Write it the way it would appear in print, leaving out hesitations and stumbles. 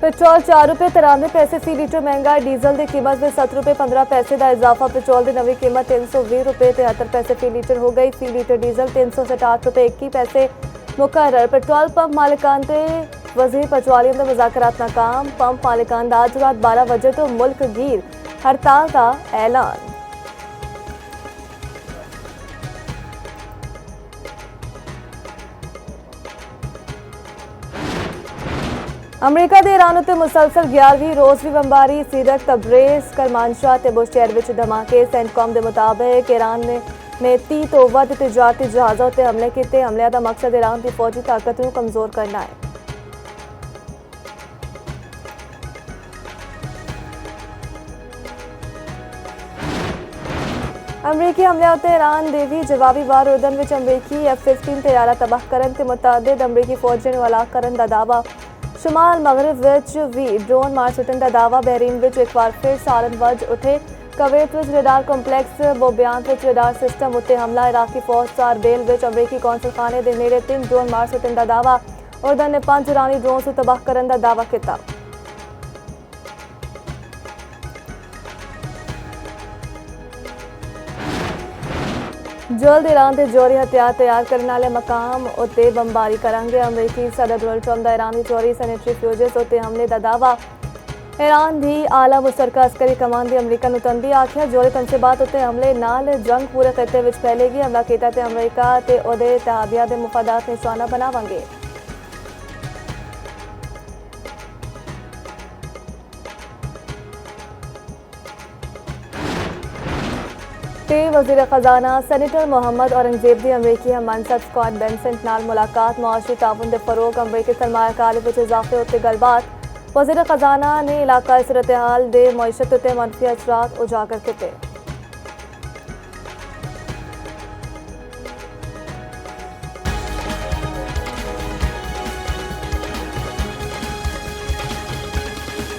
Petrol ₹4.93 फी litre महंगा। Diesel की कीमत में ₹7.15 का इजाफा। पेट्रोल की नवी कीमत ₹320.73 फी लीटर हो गई। फी लीटर डीजल ₹367.21 मुकर्रर। पेट्रोल पंप मालिकान ते वजीर पेट्रोलियम के मुज़ाकरात नाकाम। पंप मालिकान का अज रात 12 बजे तो मुल्क गीर हड़ताल का ऐलान। अमरीका के ईरान उत्ते मुसलसल 11वीं रोज़ भी बंबारी। सीरत, तब्रेज़, करमानशाह ते बुशहर विच धमाके। सेंटकॉम के मुताबिक ईरान ने 30 तो वध तिजारती जहाज़ों उत्ते हमले किए। हमले का मकसद ईरान की फौजी ताकत को कमज़ोर करना है। अमरीकी हमले उत्ते ईरान दे भी जवाबी वार। उर्दन विच अमरीकी F-15 तैयारा तबाह करन ते मुतअद्दिद अमरीकी फौजियों को हलाक करन दा दावा। शुमाल मगरब विच भी ड्रोन मार सुटन का दावा। बहरीन विच एक बार फिर सालन वज उठे। कवैत विच रडार कंपलैक्स बोबियान विच रडार सिस्टम उत्ते हमला। इराकी फौज सारबेल विच अमरीकी कौंसल खाने के नेड़े 3 ड्रोन मार सुटन का दावा। उर्दन ने 5 ईरानी ड्रोन को तबाह करन का दावा किया। जल्द ईरान के जौहरी हथियार तैयार करने वाले मकाम उत्ते बंबारी करेंगे। अमरीकी सदर डोनाल्ड ट्रंप का ईरानी जौहरी सैनिटरी फ्यूजेस उत्ते हमले का दावा। ईरान की आला मुशतरका अस्करी कमान की अमरीका नूं तंबी आख्या। जौहरी तनसीबात उत्ते हमले नाल जंग पूरे खिते विच फैलेगी। हमला किया ते अमरीका ते उहदे इत्तेहादिया के मुफादात निशाना बनावांगे। वज़ीर खजाना सेनेटर मोहम्मद औरंगजेब की अमरीकी हम मनसब स्कॉट बेंसेंट नाल मुलाकात। मुआशी ताउन के फरोग, अमरीकी सरमायाकारी विच इजाफे उत्ते गलबात। वज़ीर खजाना ने इलाकाई सूरत हाल दे मईशत उत्ते मनफी असरात उजागर किए।